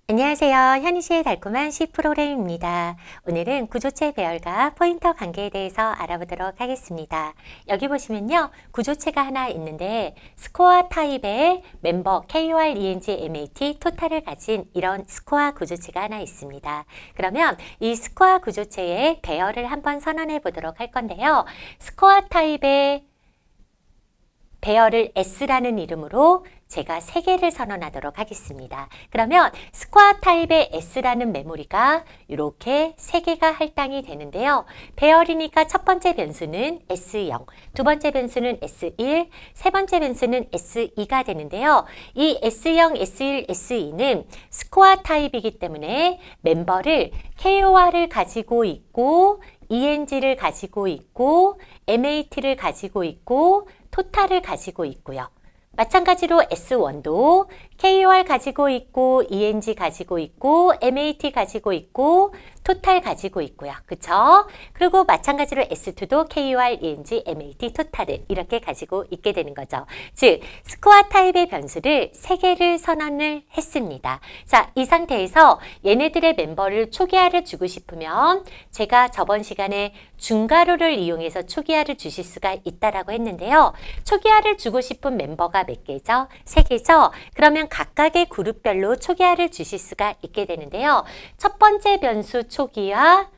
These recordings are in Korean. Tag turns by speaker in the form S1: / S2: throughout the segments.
S1: 안녕하세요. 현희씨의 달콤한 C 프로그램입니다. 오늘은 구조체 배열과 포인터 관계에 대해서 알아보도록 하겠습니다. 여기 보시면요. 구조체가 하나 있는데 스코어 타입의 멤버 KOR, ENG, MAT, 토탈을 가진 이런 스코어 구조체가 하나 있습니다. 그러면 이 스코어 구조체의 배열을 한번 선언해 보도록 할 건데요. 스코어 타입의 배열을 S라는 이름으로 제가 3개를 선언하도록 하겠습니다. 그러면 스코어 타입의 S라는 메모리가 이렇게 3개가 할당이 되는데요. 배열이니까 첫 번째 변수는 S0, 두 번째 변수는 S1, 세 번째 변수는 S2가 되는데요. 이 S0, S1, S2는 스코어 타입이기 때문에 멤버를 KOR을 가지고 있고 ENG를 가지고 있고 MAT를 가지고 있고 토탈을 가지고 있고요. 마찬가지로 S1도 KOR 가지고 있고 ENG 가지고 있고 MAT 가지고 있고 토탈 가지고 있고요. 그쵸? 그리고 마찬가지로 S2도 KOR, ENG, MAT, 토탈을 이렇게 가지고 있게 되는 거죠. 즉, 스코어 타입의 변수를 3개를 선언을 했습니다. 자, 이 상태에서 얘네들의 멤버를 초기화를 주고 싶으면 제가 저번 시간에 중괄호를 이용해서 초기화를 주실 수가 있다라고 했는데요. 초기화를 주고 싶은 member가 몇 개죠? 3개죠? 그러면 각각의 그룹별로 초기화를 주실 수가 있게 되는데요. 첫 번째 변수 초기화,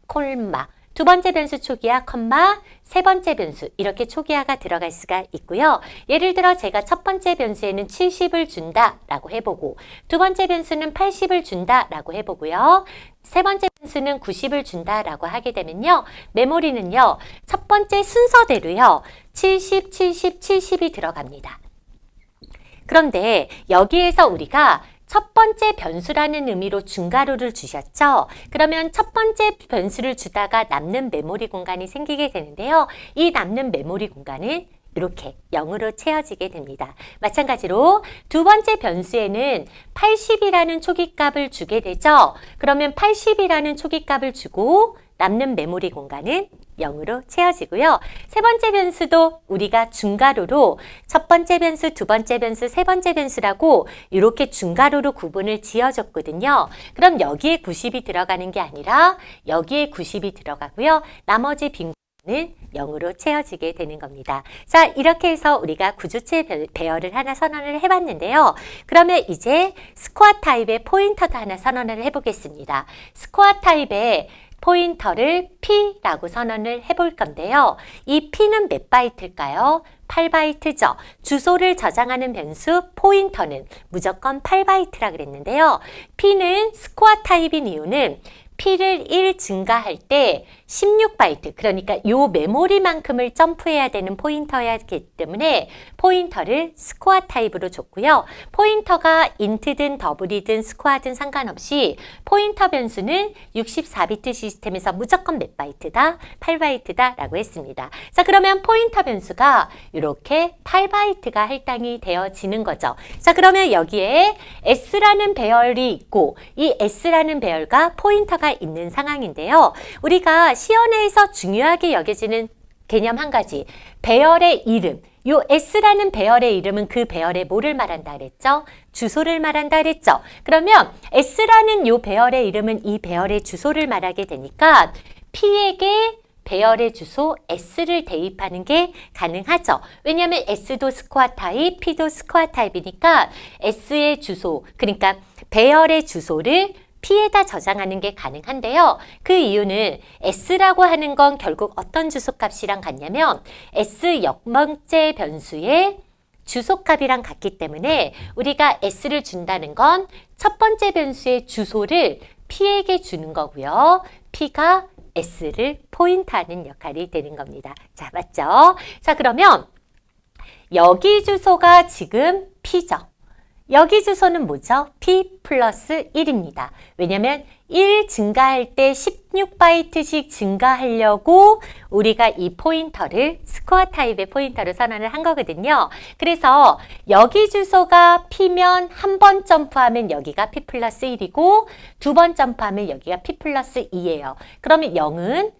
S1: 콜마, 두 번째 변수 초기화, 컴마, 세 번째 변수 이렇게 초기화가 들어갈 수가 있고요. 예를 들어 제가 첫 번째 변수에는 70을 준다라고 해보고 두 번째 변수는 80을 준다라고 해보고요. 세 번째 변수는 90을 준다라고 하게 되면요. 메모리는요. 첫 번째 순서대로요. 70, 70, 70이 들어갑니다. 그런데 여기에서 우리가 첫 번째 변수라는 의미로 중괄호를 주셨죠? 그러면 첫 번째 변수를 주다가 남는 메모리 공간이 생기게 되는데요. 이 남는 메모리 공간은 이렇게 0으로 채워지게 됩니다. 마찬가지로 두 번째 변수에는 80이라는 초기값을 주게 되죠? 그러면 80이라는 초기값을 주고 남는 메모리 공간은 0으로 채워지고요. 세 번째 변수도 우리가 중괄호로 첫 번째 변수, 두 번째 변수, 세 번째 변수라고 이렇게 중괄호로 구분을 지어줬거든요. 그럼 여기에 90이 들어가는 게 아니라 여기에 90이 들어가고요. 나머지 빈 는 0으로 채워지게 되는 겁니다. 자, 이렇게 해서 우리가 구조체 배열을 하나 선언을 해봤는데요. 그러면 이제 스코어 타입의 포인터도 하나 선언을 해보겠습니다. 스코어 타입의 포인터를 P라고 선언을 해볼 건데요. 이 P는 몇 바이트일까요? 8바이트죠. 주소를 저장하는 변수 포인터는 무조건 8바이트라 그랬는데요. P는 스코어 타입인 이유는 P를 1 증가할 때 16바이트, 그러니까 요 메모리만큼을 점프해야 되는 포인터였기 때문에 포인터를 스코어 타입으로 줬고요. 포인터가 인트든 더블이든 스코어든 상관없이 포인터 변수는 64비트 시스템에서 무조건 몇 바이트다? 8바이트다 라고 했습니다. 자, 그러면 포인터 변수가 이렇게 8바이트가 할당이 되어지는 거죠. 자, 그러면 여기에 S라는 배열이 있고 이 S라는 배열과 포인터가 있는 상황인데요. 우리가 시연회에서 중요하게 여겨지는 개념 한 가지, 배열의 이름. 요 S라는 배열의 이름은 그 배열의 뭐를 말한다 그랬죠? 주소를 말한다 그랬죠? 그러면 S라는 요 배열의 이름은 이 배열의 주소를 말하게 되니까 P에게 배열의 주소 S를 대입하는 게 가능하죠. 왜냐하면 S도 스코어 타입, P도 스코어 타입이니까 S의 주소, 그러니까 배열의 주소를 P에다 저장하는 게 가능한데요. 그 이유는 S라고 하는 건 결국 어떤 주소값이랑 같냐면 S 역번째 변수의 주소값이랑 같기 때문에 우리가 S를 준다는 건 첫 번째 변수의 주소를 P에게 주는 거고요. P가 S를 포인트하는 역할이 되는 겁니다. 자, 맞죠? 자, 그러면 여기 주소가 지금 P죠. 여기 주소는 뭐죠? P 플러스 1입니다. 왜냐면 1 증가할 때 16바이트씩 증가하려고 우리가 이 포인터를 스코어 타입의 포인터로 선언을 한 거거든요. 그래서 여기 주소가 P면 한 번 점프하면 여기가 P 플러스 1이고 두 번 점프하면 여기가 P 플러스 2예요. 그러면 0은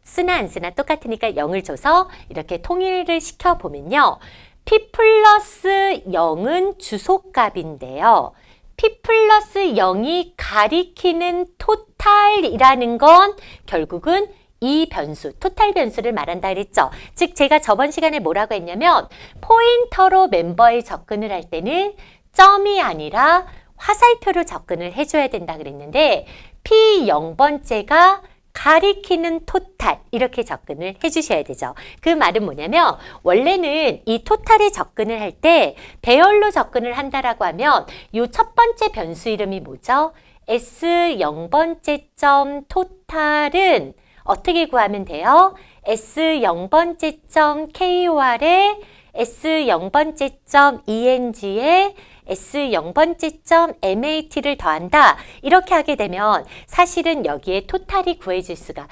S1: 쓰나 안 쓰나 똑같으니까 0을 줘서 이렇게 통일을 시켜보면요. P 플러스 0은 주소값인데요. P 플러스 0이 가리키는 토탈이라는 건 결국은 이 변수, 토탈 변수를 말한다 그랬죠. 즉 제가 저번 시간에 뭐라고 했냐면 포인터로 멤버에 접근을 할 때는 점이 아니라 화살표로 접근을 해줘야 된다 그랬는데 P 0번째가 가리키는 토탈 이렇게 접근을 해주셔야 되죠. 그 말은 뭐냐면 원래는 이 토탈에 접근을 할 때 배열로 접근을 한다라고 하면 이 첫 번째 변수 이름이 뭐죠? S 0번째 점 토탈은 어떻게 구하면 돼요? S 0번째 점 KOR에 S 0번째 점 ENG에 S 0번째 점 MAT를 더한다. 이렇게 하게 되면 사실은 여기에 토탈이 구해질 수가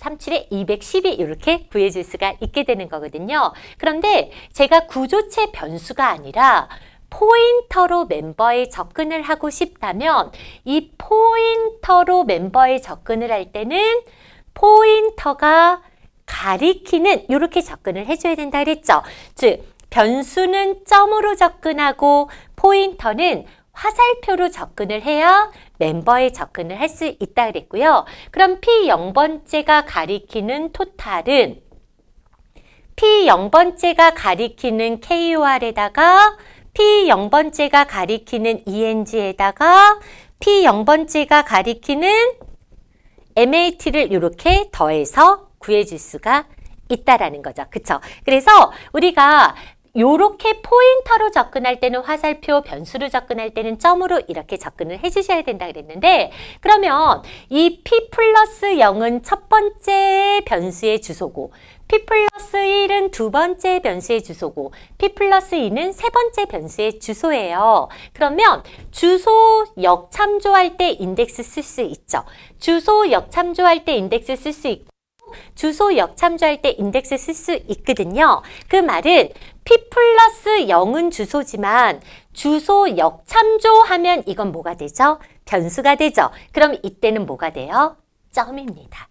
S1: 37에 212 이렇게 구해질 수가 있게 되는 거거든요. 그런데 제가 구조체 변수가 아니라 포인터로 멤버에 접근을 하고 싶다면 이 포인터로 멤버에 접근을 할 때는 포인터가 가리키는 이렇게 접근을 해줘야 된다 그랬죠. 즉 변수는 점으로 접근하고 포인터는 화살표로 접근을 해야 멤버에 접근을 할 수 있다 그랬고요. 그럼 P 0번째가 가리키는 토탈은 P 0번째가 가리키는 KOR에다가 P 0번째가 가리키는 ENG에다가 P 0번째가 가리키는 MAT를 이렇게 더해서 구해줄 수가 있다라는 거죠. 그쵸? 그래서 우리가 요렇게 포인터로 접근할 때는 화살표, 변수로 접근할 때는 점으로 이렇게 접근을 해주셔야 된다 그랬는데 그러면 이 P 플러스 0은 첫 번째 변수의 주소고 P 플러스 1은 두 번째 변수의 주소고 P 플러스 2는 세 번째 변수의 주소예요. 그러면 주소 역참조할 때 인덱스 쓸 수 있죠. 주소 역참조할 때 인덱스 쓸 수 있고 주소 역참조할 때 인덱스 쓸 수 있거든요. 그 말은 P 플러스 0은 주소지만 주소 역참조하면 이건 뭐가 되죠? 변수가 되죠. 그럼 이때는 뭐가 돼요? 점입니다.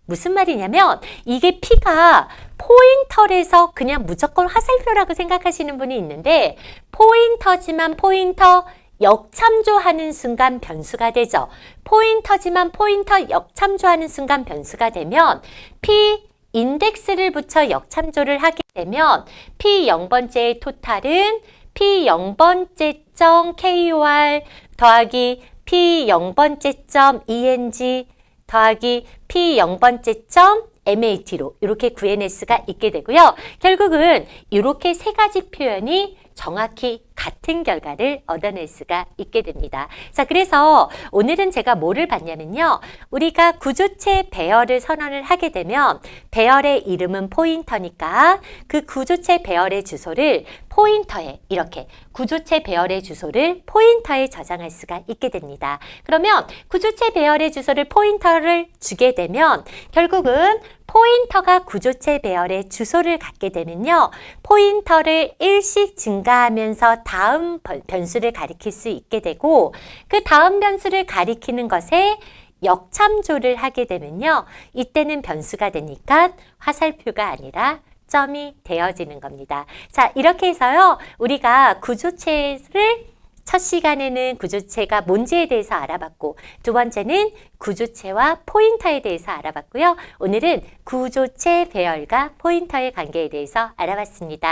S1: 무슨 말이냐면 이게 P가 포인터에서 그냥 무조건 화살표라고 생각하시는 분이 있는데 포인터지만 포인터 역참조하는 순간 변수가 되죠. 포인터지만 포인터 역참조하는 순간 변수가 되면 P 인덱스를 붙여 역참조를 하게 되면 P 0번째의 토탈은 P 0번째 점 KOR 더하기 P 0번째 점 ENG 더하기 P 0번째 점 MAT로 이렇게 구해낼 수가 있게 되고요. 결국은 이렇게 세 가지 표현이 정확히 같은 결과를 얻어낼 수가 있게 됩니다. 자, 그래서 오늘은 제가 뭐를 봤냐면요. 우리가 구조체 배열을 선언을 하게 되면 배열의 이름은 포인터니까 그 구조체 배열의 주소를 포인터에 이렇게 구조체 배열의 주소를 포인터에 저장할 수가 있게 됩니다. 그러면 구조체 배열의 주소를 포인터를 주게 되면 결국은 포인터가 구조체 배열의 주소를 갖게 되면요. 포인터를 1씩 증가하면서 다음 변수를 가리킬 수 있게 되고 그 다음 변수를 가리키는 것에 역참조를 하게 되면요. 이때는 변수가 되니까 화살표가 아니라 점이 되어지는 겁니다. 자, 이렇게 해서요. 우리가 구조체를 첫 시간에는 구조체가 뭔지에 대해서 알아봤고 두 번째는 구조체와 포인터에 대해서 알아봤고요. 오늘은 구조체 배열과 포인터의 관계에 대해서 알아봤습니다.